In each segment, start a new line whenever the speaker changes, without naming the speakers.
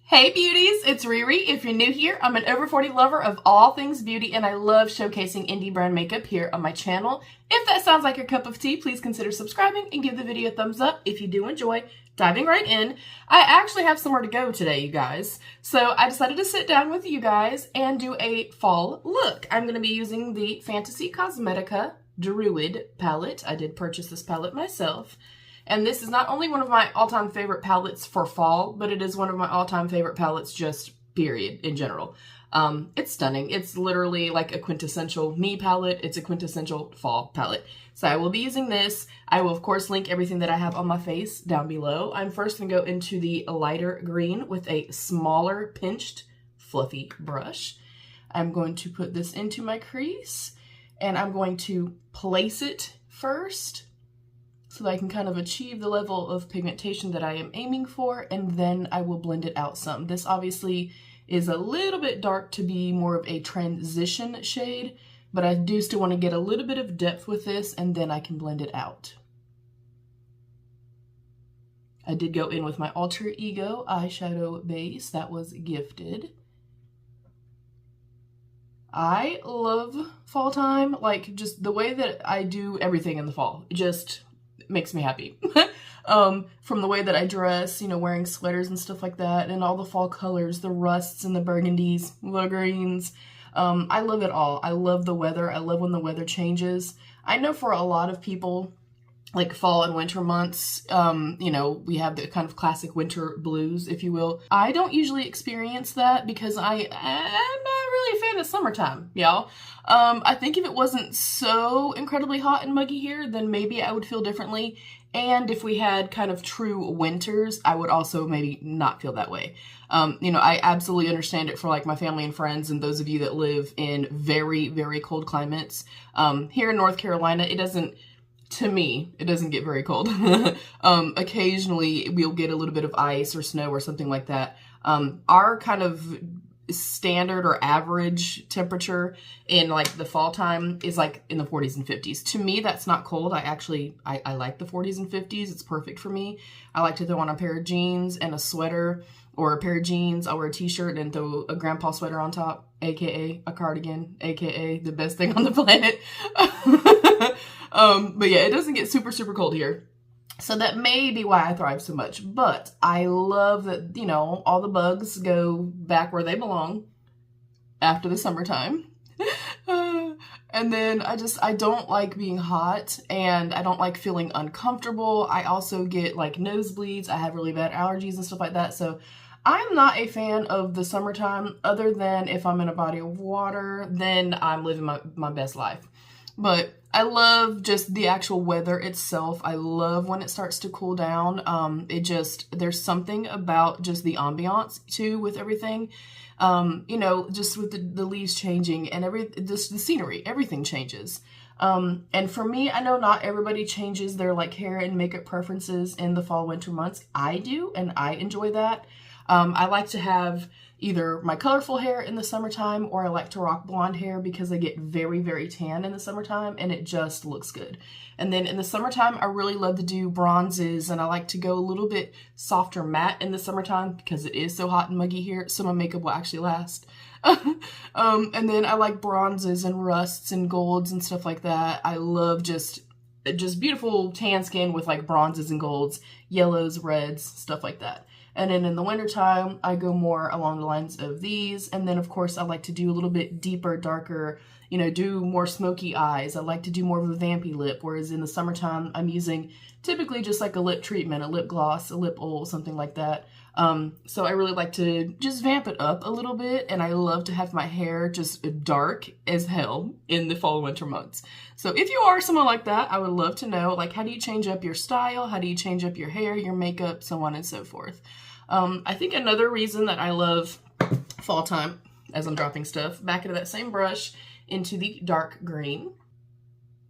Hey beauties, it's Riri. If you're new here, I'm an over 40 lover of all things beauty and I love showcasing indie brand makeup here on my channel. If that sounds like your cup of tea, please consider subscribing and give the video a thumbs up if you do enjoy. Diving right in, I actually have somewhere to go today, you guys. So I decided to sit down with you guys and do a fall look. I'm going to be using the Fantasy Cosmetica Druid palette. I did purchase this palette myself. And this is not only one of my all-time favorite palettes for fall, but it is one of my all-time favorite palettes just period in general. It's stunning. It's literally like a quintessential me palette. It's a quintessential fall palette. So I will be using this. I will, of course, link everything that I have on my face down below. I'm first going to go into the lighter green with a smaller pinched fluffy brush. I'm going to put this into my crease and I'm going to place it first, so that I can kind of achieve the level of pigmentation that I am aiming for, and then I will blend it out some. This obviously is a little bit dark to be more of a transition shade, but I do still want to get a little bit of depth with this, and then I can blend it out. I did go in with my Alter Ego eyeshadow base that was gifted. I love fall time, like just the way that I do everything in the fall. It just makes me happy. From the way that I dress, you know, wearing sweaters and stuff like that, and all the fall colors, the rusts and the burgundies, the greens. I love it all. I love the weather. I love when the weather changes. I know for a lot of people, like fall and winter months, you know, we have the kind of classic winter blues, if you will. I don't usually experience that because I'm not really a fan of summertime, y'all. I think if it wasn't so incredibly hot and muggy here, then maybe I would feel differently. And if we had kind of true winters, I would also maybe not feel that way. You know, I absolutely understand it for like my family and friends and those of you that live in very, very cold climates. Here in North Carolina, it doesn't, to me, it doesn't get very cold. Occasionally we'll get a little bit of ice or snow or something like that. Our kind of standard or average temperature in like the fall time is like in the 40s and 50s. To me, that's not cold. I like the 40s and 50s. It's perfect for me. I like to throw on a pair of jeans and a sweater, or a pair of jeans. I'll wear a t-shirt and throw a grandpa sweater on top, aka a cardigan, aka the best thing on the planet. But yeah, it doesn't get super, super cold here. So that may be why I thrive so much, but I love that, you know, all the bugs go back where they belong after the summertime. And then I don't like being hot, and I don't like feeling uncomfortable. I also get like nosebleeds. I have really bad allergies and stuff like that. So I'm not a fan of the summertime, other than if I'm in a body of water, then I'm living my best life. But I love just the actual weather itself. I love when it starts to cool down. There's something about just the ambiance too with everything. You know, just with the leaves changing and the scenery, everything changes. And for me, I know not everybody changes their like hair and makeup preferences in the fall, winter months. I do, and I enjoy that. I like to have either my colorful hair in the summertime, or I like to rock blonde hair because I get very, very tan in the summertime and it just looks good. And then in the summertime, I really love to do bronzes, and I like to go a little bit softer matte in the summertime because it is so hot and muggy here, so my makeup will actually last. And then I like bronzes and rusts and golds and stuff like that. I love just beautiful tan skin with like bronzes and golds, yellows, reds, stuff like that. And then in the wintertime, I go more along the lines of these. And then, of course, I like to do a little bit deeper, darker, you know, do more smoky eyes. I like to do more of a vampy lip, whereas in the summertime, I'm using typically just like a lip treatment, a lip gloss, a lip oil, something like that. So I really like to just vamp it up a little bit, and I love to have my hair just dark as hell in the fall and winter months. So if you are someone like that, I would love to know, like, how do you change up your style? How do you change up your hair, your makeup, so on and so forth? I think another reason that I love fall time, as I'm dropping stuff, back into that same brush, into the dark green.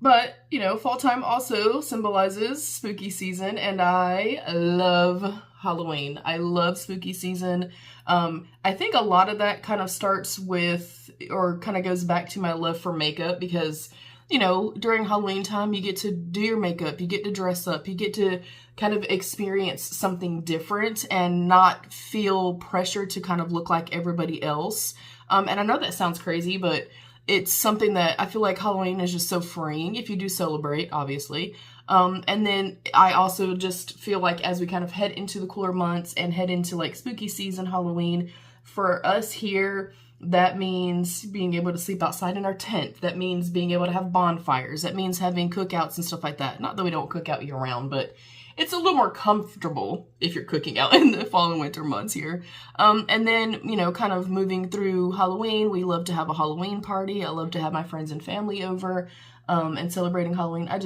But, you know, fall time also symbolizes spooky season, and I love Halloween. I love spooky season. I think a lot of that kind of starts with, or kind of goes back to my love for makeup, because you know, during Halloween time, you get to do your makeup, you get to dress up, you get to kind of experience something different and not feel pressure to kind of look like everybody else. And I know that sounds crazy, but it's something that I feel like Halloween is just so freeing if you do celebrate, obviously. And then I also just feel like as we kind of head into the cooler months and head into like spooky season, Halloween, for us here, that means being able to sleep outside in our tent. That means being able to have bonfires. That means having cookouts and stuff like that. Not that we don't cook out year round, but it's a little more comfortable if you're cooking out in the fall and winter months here. And then, you know, kind of moving through Halloween, we love to have a Halloween party. I love to have my friends and family over and celebrating Halloween. I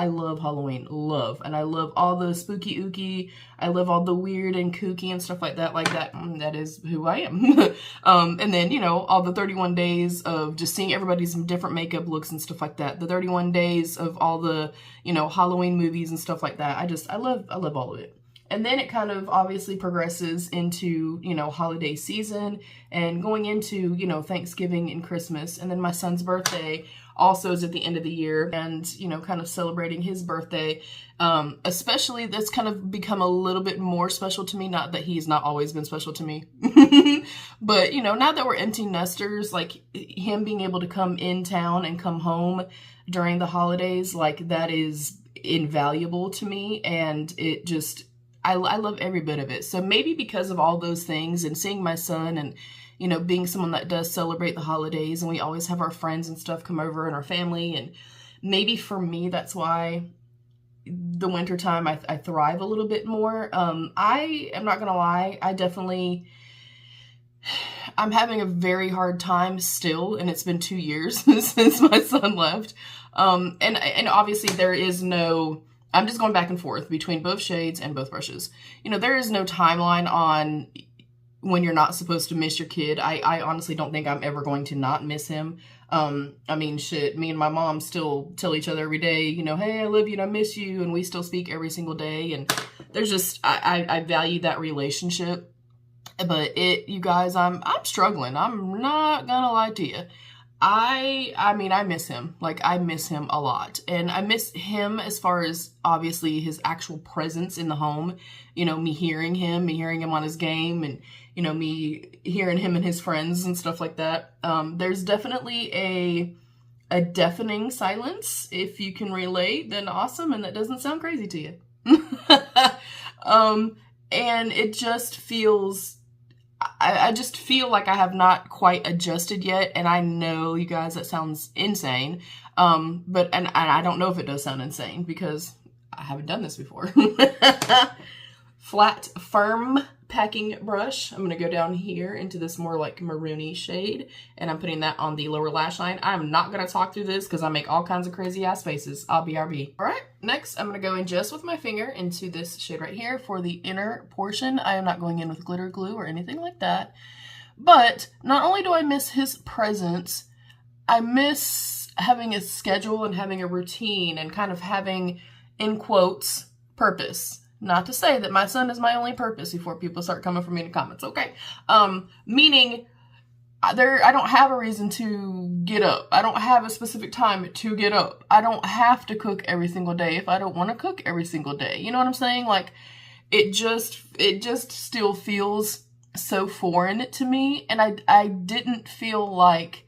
love Halloween, and I love all the spooky ooky. I love all the weird and kooky and stuff like that. That is who I am. And then, you know, all the 31 days of just seeing everybody's different makeup looks and stuff like that. The 31 days of all the, you know, Halloween movies and stuff like that. I love all of it. And then it kind of obviously progresses into, you know, holiday season and going into, you know, Thanksgiving and Christmas. And then my son's birthday also is at the end of the year, and, you know, kind of celebrating his birthday. Especially that's kind of become a little bit more special to me. Not that he's not always been special to me, but, you know, now that we're empty nesters, like him being able to come in town and come home during the holidays, like that is invaluable to me. And it just, I love every bit of it. So maybe because of all those things and seeing my son and, you know, being someone that does celebrate the holidays, and we always have our friends and stuff come over and our family, and maybe for me, that's why the winter time I thrive a little bit more. I am not gonna lie, I'm having a very hard time still, and it's been 2 years since my son left. And obviously there is no, I'm just going back and forth between both shades and both brushes. You know, there is no timeline on when you're not supposed to miss your kid. I honestly don't think I'm ever going to not miss him. I mean, shit, me and my mom still tell each other every day, you know, hey, I love you and I miss you, and we still speak every single day. And there's just, I value that relationship. But you guys, I'm struggling. I'm not gonna lie to you. I mean, I miss him. Like, I miss him a lot. And I miss him as far as, obviously, his actual presence in the home. You know, me hearing him on his game, and, you know, me hearing him and his friends and stuff like that. There's definitely a deafening silence. If you can relate, then awesome, and that doesn't sound crazy to you. And it just feels... I just feel like I have not quite adjusted yet, and I know, you guys, that sounds insane, but I don't know if it does sound insane because I haven't done this before. Flat, firm packing brush. I'm going to go down here into this more like maroony shade, and I'm putting that on the lower lash line. I'm not going to talk through this because I make all kinds of crazy ass faces. I'll BRB. All right, next I'm going to go in just with my finger into this shade right here for the inner portion. I am not going in with glitter glue or anything like that. But not only do I miss his presence, I miss having a schedule and having a routine and kind of having, in quotes, purpose. Not to say that my son is my only purpose before people start coming for me in the comments, okay? Meaning, I don't have a reason to get up. I don't have a specific time to get up. I don't have to cook every single day if I don't want to cook every single day. You know what I'm saying? Like, it just still feels so foreign to me, and I didn't feel like,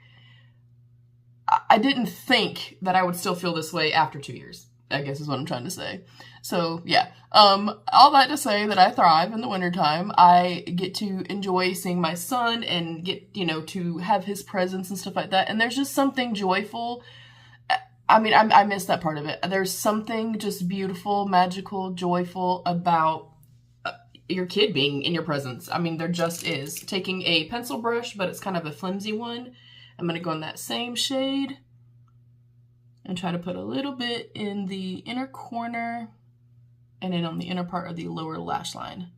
I didn't think that I would still feel this way after 2 years, I guess is what I'm trying to say. So yeah, all that to say that I thrive in the wintertime. I get to enjoy seeing my son and get, you know, to have his presence and stuff like that. And there's just something joyful. I mean, I miss that part of it. There's something just beautiful, magical, joyful about your kid being in your presence. I mean, there just is. Taking a pencil brush, but it's kind of a flimsy one. I'm going to go in that same shade and try to put a little bit in the inner corner and then on the inner part of the lower lash line.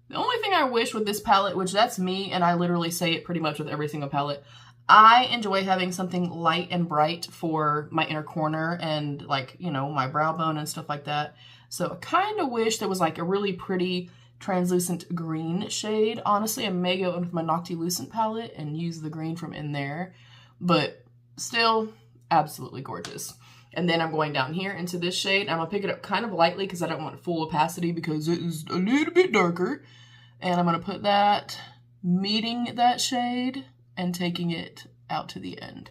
The only thing I wish with this palette, which that's me, and I literally say it pretty much with every single palette, I enjoy having something light and bright for my inner corner and, like, you know, my brow bone and stuff like that. So I kind of wish there was like a really pretty translucent green shade. Honestly, I may go in with my Noctilucent palette and use the green from in there. but still absolutely gorgeous. And then I'm going down here into this shade. I'm going to pick it up kind of lightly because I don't want full opacity because it is a little bit darker. And I'm going to put that, meeting that shade and taking it out to the end.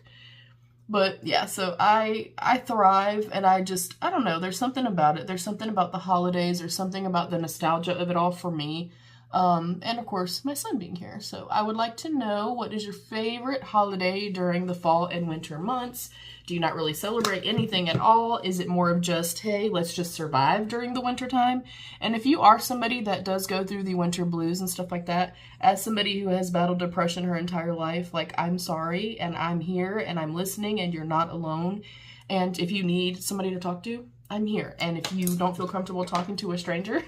But yeah, so I thrive, and I don't know, there's something about it. There's something about the holidays. There's something about the nostalgia of it all for me. And of course, my son being here. So I would like to know, what is your favorite holiday during the fall and winter months? Do you not really celebrate anything at all? Is it more of just, hey, let's just survive during the winter time? And if you are somebody that does go through the winter blues and stuff like that, as somebody who has battled depression her entire life, like, I'm sorry, and I'm here, and I'm listening, and you're not alone. And if you need somebody to talk to, I'm here. And if you don't feel comfortable talking to a stranger,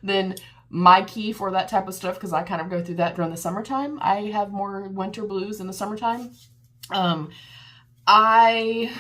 then my key for that type of stuff, because I kind of go through that during the summertime, I have more winter blues in the summertime. I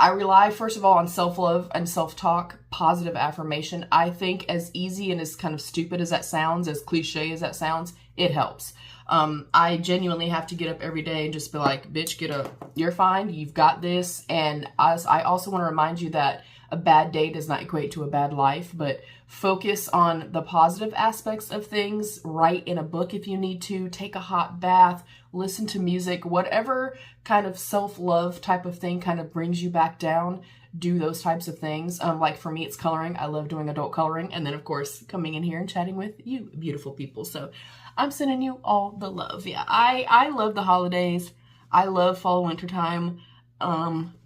rely, first of all, on self-love and self-talk, positive affirmation. I think, as easy and as kind of stupid as that sounds, as cliche as that sounds, it helps. I genuinely have to get up every day and just be like, bitch, get up. You're fine. You've got this. And I also want to remind you that a bad day does not equate to a bad life, but focus on the positive aspects of things. Write in a book if you need to. Take a hot bath. Listen to music. Whatever kind of self-love type of thing kind of brings you back down, do those types of things. Like for me, it's coloring. I love doing adult coloring. And then, of course, coming in here and chatting with you beautiful people. So I'm sending you all the love. Yeah, I love the holidays. I love fall, winter time.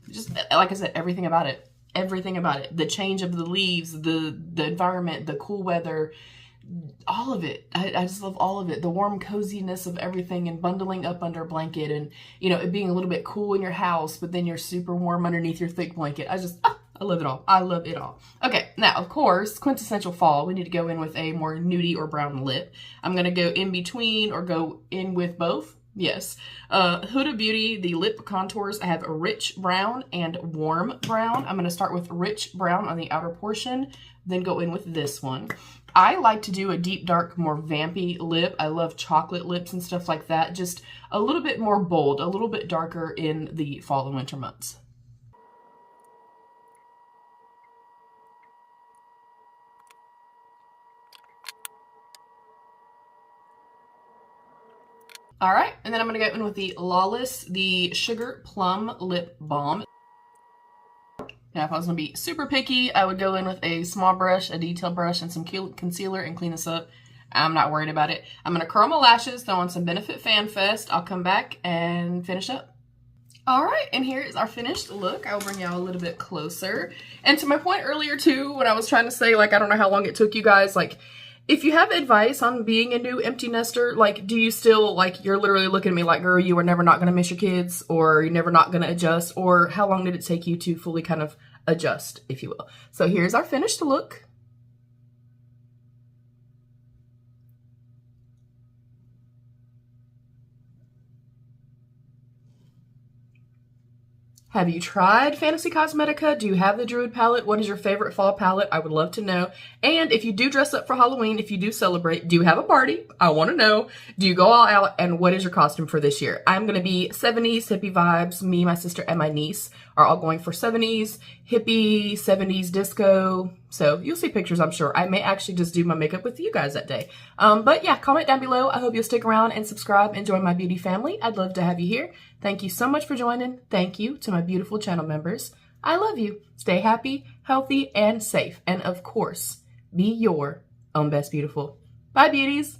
Just like I said, everything about it. Everything about it. The change of the leaves, the environment, the cool weather, all of it. I just love all of it. The warm coziness of everything, and bundling up under a blanket, and, you know, it being a little bit cool in your house, but then you're super warm underneath your thick blanket. I love it all. I love it all. Okay, now, of course, quintessential fall, we need to go in with a more nudie or brown lip. I'm going to go in between or go in with both. Yes. Huda Beauty, the lip contours, I have a rich brown and warm brown. I'm going to start with rich brown on the outer portion, then go in with this one. I like to do a deep, dark, more vampy lip. I love chocolate lips and stuff like that. Just a little bit more bold, a little bit darker in the fall and winter months. All right, and then I'm going to go in with the Lawless, the Sugar Plum Lip Balm. Now, if I was going to be super picky, I would go in with a small brush, a detail brush, and some concealer and clean this up. I'm not worried about it. I'm going to curl my lashes, throw on some Benefit Fan Fest. I'll come back and finish up. All right, and here is our finished look. I'll bring y'all a little bit closer. And to my point earlier, too, when I was trying to say, like, I don't know how long it took you guys, like, if you have advice on being a new empty nester, like, do you still, like, you're literally looking at me like, girl, you are never not going to miss your kids, or you're never not going to adjust, or how long did it take you to fully kind of adjust, if you will? So here's our finished look. Have you tried Fantasy Cosmetica? Do you have the Druid palette? What is your favorite fall palette? I would love to know. And if you do dress up for Halloween, if you do celebrate, do you have a party? I want to know. Do you go all out? And what is your costume for this year? I'm going to be 70s hippie vibes. Me, my sister, and my niece are all going for 70s hippie, 70s disco. So you'll see pictures, I'm sure. I may actually just do my makeup with you guys that day. But yeah, comment down below. I hope you'll stick around and subscribe and join my beauty family. I'd love to have you here. Thank you so much for joining. Thank you to my beautiful channel members. I love you. Stay happy, healthy, and safe. And of course, be your own best beautiful. Bye, beauties.